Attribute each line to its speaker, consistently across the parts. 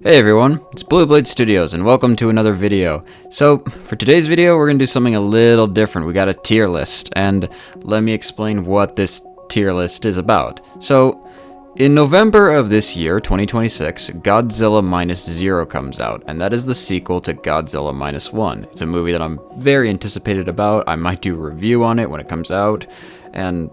Speaker 1: Hey everyone, it's Blue Blade Studios and welcome to another video. So, for today's video we're going to do something a little different. We got a tier list, and let me explain what this tier list is about. So, in November of this year, 2026, Godzilla Minus Zero comes out, and that is the sequel to Godzilla Minus One. It's a movie that I'm very anticipated about. I might do a review on it when it comes out, and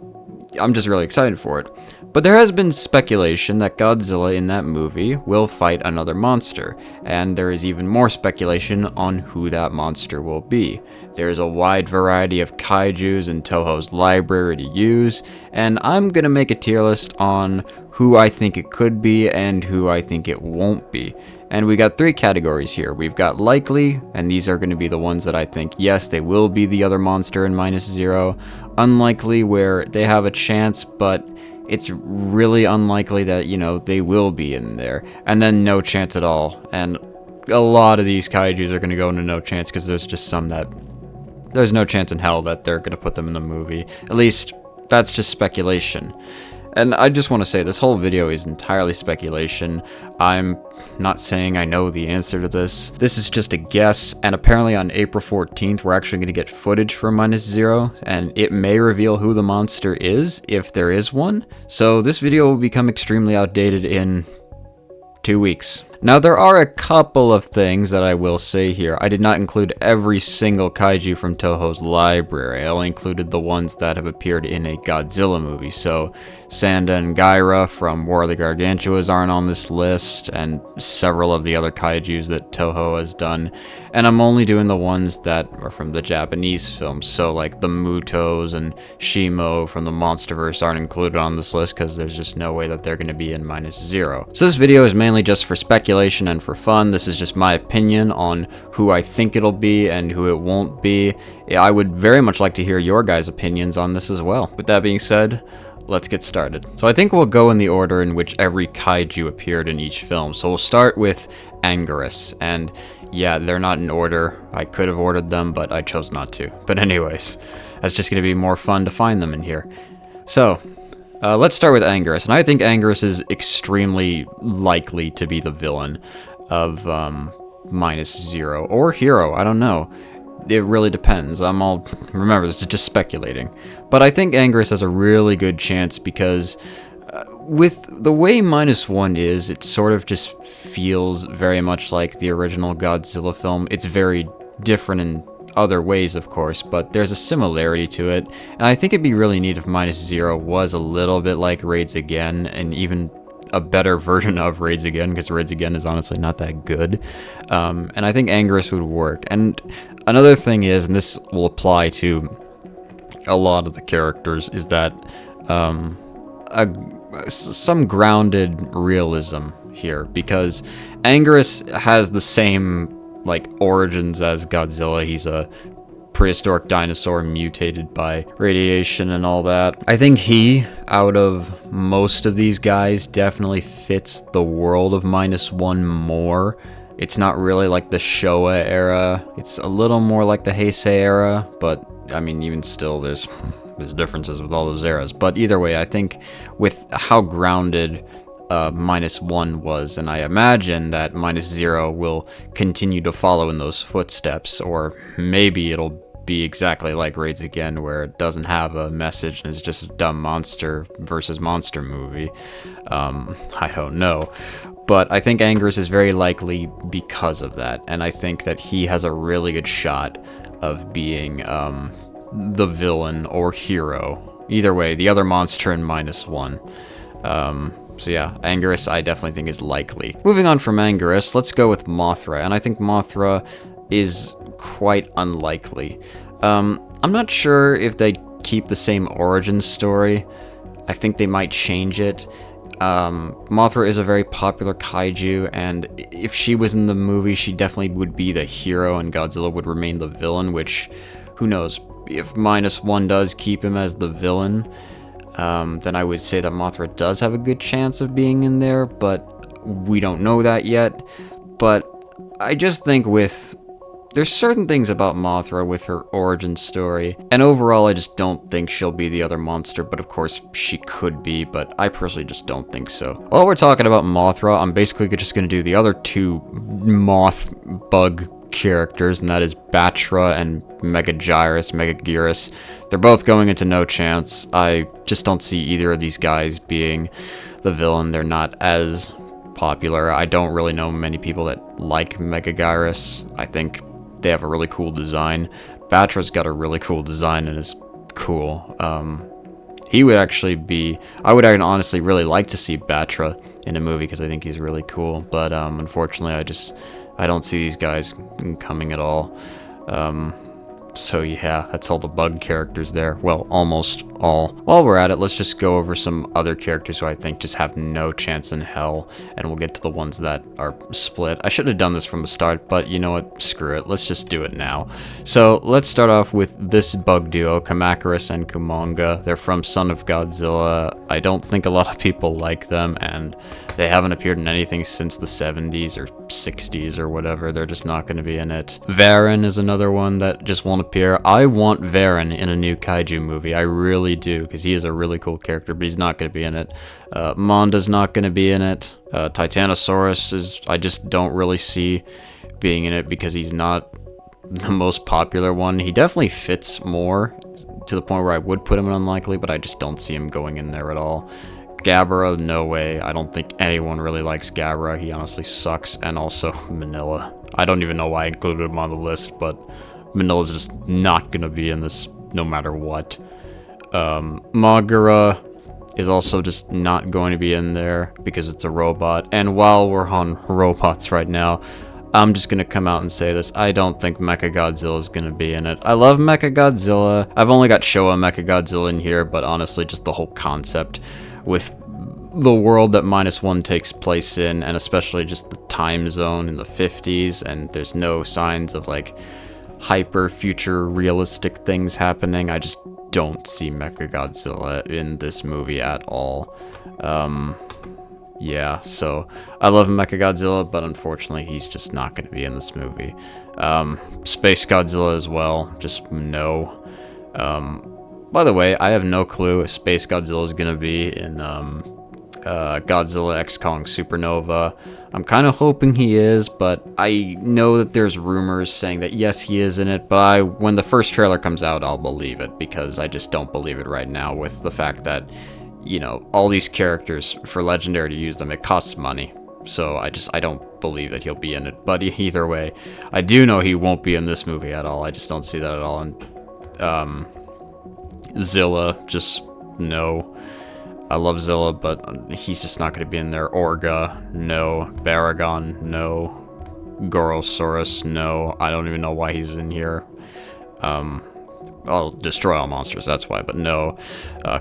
Speaker 1: I'm just really excited for it. But there has been speculation that Godzilla in that movie will fight another monster, and there is even more speculation on who that monster will be. There is a wide variety of kaijus in Toho's library to use, and I'm gonna make a tier list on who I think it could be and who I think it won't be. And we got three categories here. We've got likely, and these are going to be the ones that I think, yes, they will be the other monster in Minus Zero. Unlikely, where they have a chance, but it's really unlikely that, they will be in there. And then no chance at all. And a lot of these kaijus are going to go into no chance because there's just some that there's no chance in hell that they're going to put them in the movie. At least, that's just speculation. And I just want to say, this whole video is entirely speculation. I'm not saying I know the answer to this. This is just a guess, and apparently on April 14th, we're actually going to get footage from Minus Zero, and it may reveal who the monster is, if there is one. So this video will become extremely outdated in 2 weeks. Now, there are a couple of things that I will say here. I did not include every single kaiju from Toho's library. I only included the ones that have appeared in a Godzilla movie. So, Sanda and Gaira from War of the Gargantuas aren't on this list, and several of the other kaijus that Toho has done. And I'm only doing the ones that are from the Japanese films. So, like the Mutos and Shimo from the Monsterverse aren't included on this list because there's just no way that they're going to be in Minus Zero. So this video is mainly just for speculation and for fun. This is just my opinion on who I think it'll be and who it won't be. I would very much like to hear your guys' opinions on this as well. With that being said, let's get started. So I think we'll go in the order in which every kaiju appeared in each film. So we'll start with Anguirus, and yeah, they're not in order. I could have ordered them, but I chose not to. But anyways, that's just going to be more fun to find them in here. So, let's start with Anguirus, and I think Anguirus is extremely likely to be the villain of Minus Zero, or Hero, I don't know. It really depends. Remember, this is just speculating. But I think Anguirus has a really good chance because with the way Minus One is, it sort of just feels very much like the original Godzilla film. It's very different in other ways, of course, but there's a similarity to it. And I think it'd be really neat if Minus Zero was a little bit like Raids Again, and even a better version of Raids Again, because Raids Again is honestly not that good. And I think Anguirus would work. And another thing is, and this will apply to a lot of the characters, is that some grounded realism here, because Anguirus has the same origins as Godzilla. He's a prehistoric dinosaur mutated by radiation and all that. I think he, out of most of these guys, definitely fits the world of Minus One more. It's not really like the Showa era. It's a little more like the Heisei era, but I mean, even still, there's differences with all those eras. But either way, I think with how grounded Minus One was, and I imagine that Minus Zero will continue to follow in those footsteps, or maybe it'll be exactly like Raids Again, where it doesn't have a message and it's just a dumb monster versus monster movie. I don't know. But I think Anguirus is very likely because of that, and I think that he has a really good shot of being the villain or hero. Either way, the other monster in Minus One. So yeah, Anguirus I definitely think is likely. Moving on from Anguirus, let's go with Mothra, and I think Mothra is quite unlikely. I'm not sure if they keep the same origin story. I think they might change it. Mothra is a very popular kaiju, and if she was in the movie, she definitely would be the hero and Godzilla would remain the villain, which, who knows, if Minus One does keep him as the villain, then I would say that Mothra does have a good chance of being in there, but we don't know that yet. But I just think with there's certain things about Mothra with her origin story, and overall I just don't think she'll be the other monster, but of course she could be, but I personally just don't think so. While we're talking about Mothra, I'm basically just gonna do the other two moth bug characters, and that is Batra and Megagyrus. They're both going into No Chance. I just don't see either of these guys being the villain. They're not as popular. I don't really know many people that like Megagyrus. I think they have a really cool design. Batra's got a really cool design and is cool. He would actually be... I would honestly really like to see Batra in a movie because I think he's really cool. But unfortunately, I don't see these guys coming at all. So yeah, that's all the bug characters there. Well, almost all. While we're at it, let's just go over some other characters who I think just have no chance in hell, and we'll get to the ones that are split. I should have done this from the start, but you know what? Screw it. Let's just do it now. So let's start off with this bug duo, Kamacuras and Kumonga. They're from Son of Godzilla. I don't think a lot of people like them, and they haven't appeared in anything since the 70s or 60s or whatever. They're just not going to be in it. Varan is another one that just won't appear. I want Varan in a new kaiju movie. I really do, because he is a really cool character, but he's not going to be in it. Monda's not going to be in it. Titanosaurus is... I just don't really see being in it because he's not the most popular one. He definitely fits more to the point where I would put him in unlikely, but I just don't see him going in there at all. Gabara, no way. I don't think anyone really likes Gabara. He honestly sucks. And also Manila. I don't even know why I included him on the list, but Manila's just not gonna be in this no matter what. Magura is also just not going to be in there because it's a robot. And while we're on robots right now, I'm just gonna come out and say this. I don't think Mechagodzilla is gonna be in it. I love Mechagodzilla. I've only got Showa Mechagodzilla in here, but honestly, just the whole concept with the world that -1 takes place in, and especially just the time zone in the 50s, and there's no signs of like hyper future realistic things happening. I just don't see Mechagodzilla in this movie at all. Yeah, so I love Mechagodzilla, but unfortunately he's just not going to be in this movie. Space Godzilla as well, just no. By the way, I have no clue if Space Godzilla is going to be in Godzilla X Kong Supernova. I'm kind of hoping he is, but I know that there's rumors saying that yes, he is in it, but when the first trailer comes out, I'll believe it, because I just don't believe it right now with the fact that, you know, all these characters, for Legendary to use them, it costs money. So I don't believe that he'll be in it, but either way, I do know he won't be in this movie at all. I just don't see that at all. And Zilla, just no. I love Zilla, but he's just not going to be in there. Orga, no. Baragon, no. Gorosaurus, no. I don't even know why he's in here. I'll destroy all monsters, that's why, but no.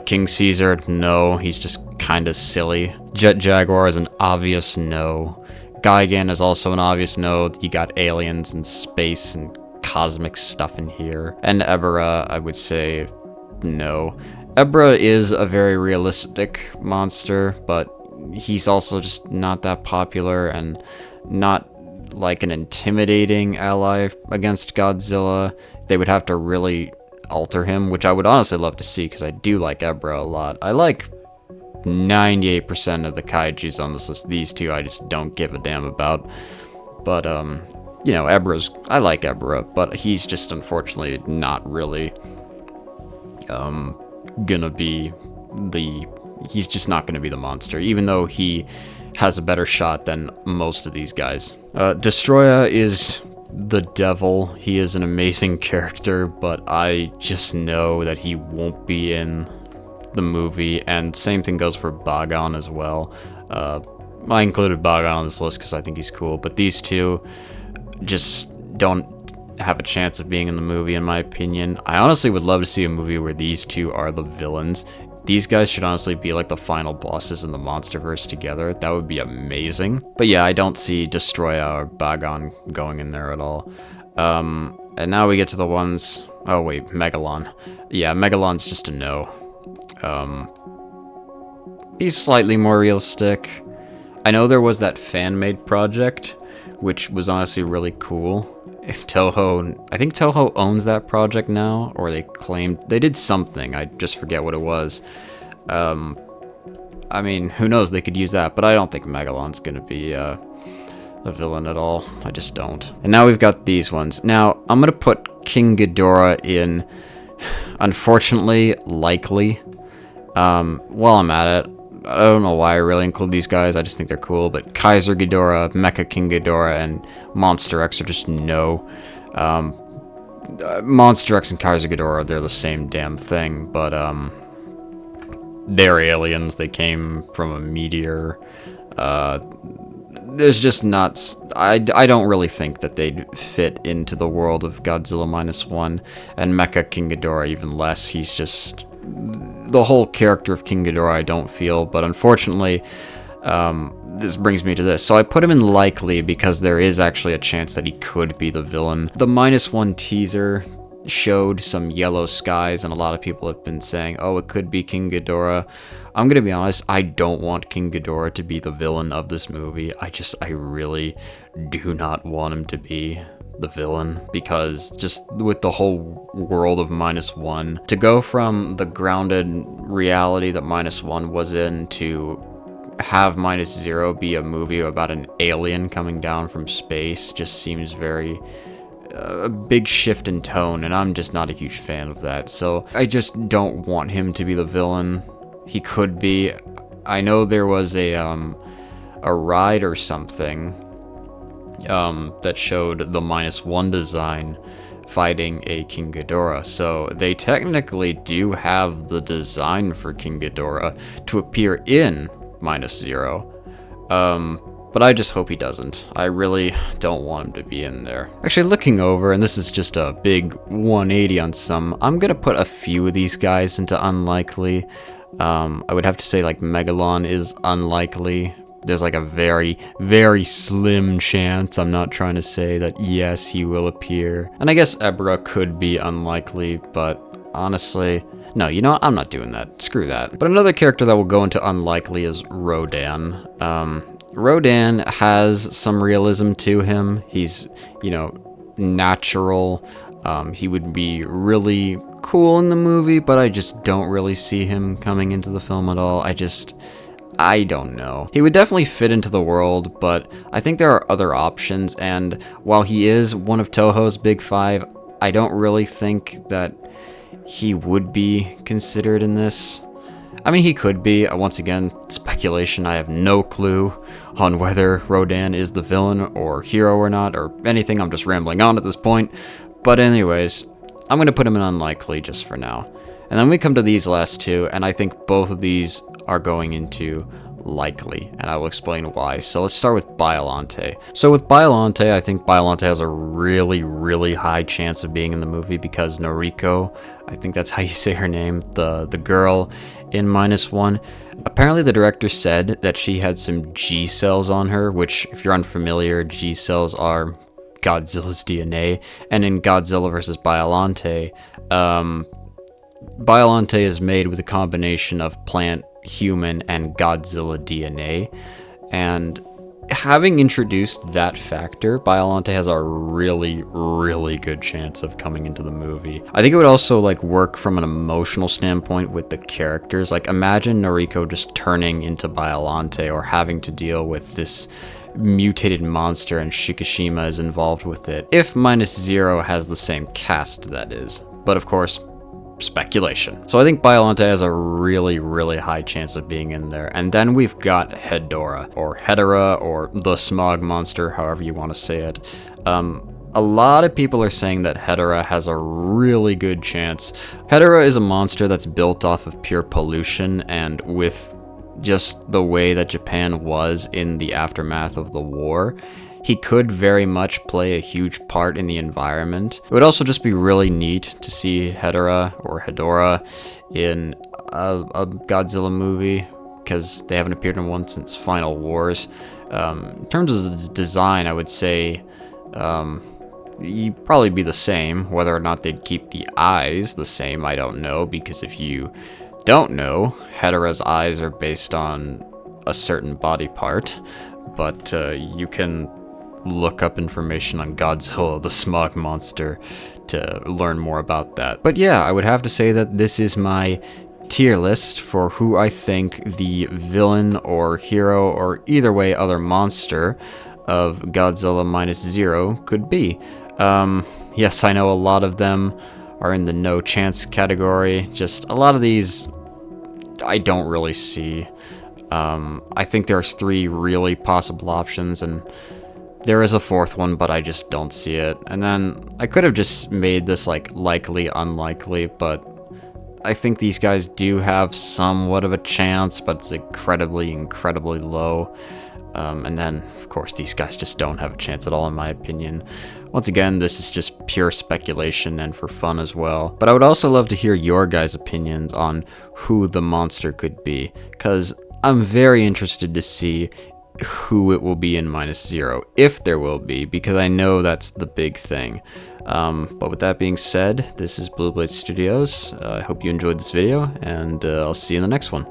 Speaker 1: King Caesar, no. He's just kind of silly. Jet Jaguar is an obvious no. Gigan is also an obvious no. You got aliens and space and cosmic stuff in here. And Ebera, I would say no. Ebra is a very realistic monster, but he's also just not that popular and not like an intimidating ally against Godzilla. They would have to really alter him, which I would honestly love to see because I do like Ebra a lot. I like 98% of the kaijus on this list. These two I just don't give a damn about. But, you know, I like Ebra, but he's just unfortunately not really gonna be he's just not gonna be the monster, even though he has a better shot than most of these guys. Destroya is the devil. He is an amazing character, but I just know that he won't be in the movie, and same thing goes for Bagan as well. I included Bagan on this list because I think he's cool, but these two just don't have a chance of being in the movie, in my opinion. I honestly would love to see a movie where these two are the villains. These guys should honestly be like the final bosses in the Monsterverse together. That would be amazing. But yeah, I don't see Destroya or Bagan going in there at all. And now we get to the ones... Oh wait, Megalon. Yeah, Megalon's just a no. He's slightly more realistic. I know there was that fan-made project, which was honestly really cool. if Toho, I think Toho owns that project now, or they claimed, they did something, I just forget what it was. I mean, who knows, they could use that, but I don't think Megalon's gonna be, a villain at all. I just don't. And now we've got these ones. Now, I'm gonna put King Ghidorah in, unfortunately, likely. While I'm at it, I don't know why I really include these guys, I just think they're cool, but Kaiser Ghidorah, Mecha King Ghidorah, and Monster X are just no. Monster X and Kaiser Ghidorah, they're the same damn thing, but, they're aliens, they came from a meteor. There's just not... I don't really think that they'd fit into the world of Godzilla Minus One, and Mecha King Ghidorah even less. He's just... the whole character of King Ghidorah I don't feel, but unfortunately, this brings me to this. So I put him in likely because there is actually a chance that he could be the villain. The Minus One teaser showed some yellow skies, and a lot of people have been saying, oh, it could be King Ghidorah. I'm gonna be honest, I don't want King Ghidorah to be the villain of this movie. I really do not want him to be the villain, because just with the whole world of Minus One, to go from the grounded reality that Minus One was in to have Minus Zero be a movie about an alien coming down from space just seems very... a big shift in tone, and I'm just not a huge fan of that, so I just don't want him to be the villain. He could be. I know there was a ride or something that showed the Minus One design fighting a King Ghidorah, so they technically do have the design for King Ghidorah to appear in Minus Zero. But I just hope he doesn't. I really don't want him to be in there. Actually, looking over, and this is just a big 180 on some, I'm gonna put a few of these guys into unlikely. I would have to say, like, Megalon is unlikely. There's like a very, very slim chance. I'm not trying to say that, yes, he will appear. And I guess Ebra could be unlikely, but honestly... no, you know what? I'm not doing that. Screw that. But another character that will go into unlikely is Rodan. Rodan has some realism to him. He's, you know, natural. He would be really cool in the movie, but I just don't really see him coming into the film at all. I don't know. He would definitely fit into the world, but I think there are other options, and while he is one of Toho's big five, I don't really think that he would be considered in this. I mean, he could be. Once again, speculation. I have no clue on whether Rodan is the villain or hero or not, or anything. I'm just rambling on at this point. But anyways, I'm going to put him in unlikely just for now. And then we come to these last two, and I think both of these are going into likely, and I will explain why. So let's start with Biollante. So with Biollante, I think Biollante has a really, really high chance of being in the movie because Noriko, I think that's how you say her name, the girl in Minus One, apparently the director said that she had some G cells on her, which, if you're unfamiliar, G cells are Godzilla's DNA, and in Godzilla vs. Biollante, Biollante is made with a combination of plant, human, and Godzilla DNA, and having introduced that factor, Biollante has a really, really good chance of coming into the movie. I think it would also like work from an emotional standpoint with the characters. Like, imagine Noriko just turning into Biollante or having to deal with this mutated monster and Shikishima is involved with it. If Minus Zero has the same cast, that is. But of course, speculation. So I think Biollante has a really, really high chance of being in there. And then we've got Hedorah, or Hedorah, or the Smog Monster, however you want to say it. A lot of people are saying that Hedorah has a really good chance. Hedorah is a monster that's built off of pure pollution, and with just the way that Japan was in the aftermath of the war, he could very much play a huge part in the environment. It would also just be really neat to see Hedorah or Hedorah in a Godzilla movie, because they haven't appeared in one since Final Wars. In terms of design, I would say you'd probably be the same. Whether or not they'd keep the eyes the same, I don't know, because if you don't know, Hedorah's eyes are based on a certain body part, but you can look up information on Godzilla the Smog Monster to learn more about that. But yeah, I would have to say that this is my tier list for who I think the villain or hero or either way other monster of Godzilla Minus Zero could be. Yes, I know a lot of them are in the no chance category. Just a lot of these I don't really see. I think there's 3 really possible options, and there is a 4th one, but I just don't see it. And then I could have just made this like likely, unlikely, but I think these guys do have somewhat of a chance, but it's incredibly, incredibly low. And then, of course, these guys just don't have a chance at all, in my opinion. Once again, this is just pure speculation and for fun as well. But I would also love to hear your guys' opinions on who the monster could be, because I'm very interested to see who it will be in Minus Zero, if there will be, because I know that's the big thing. But with that being said, this is Blue Blade Studios. I hope you enjoyed this video, and I'll see you in the next one.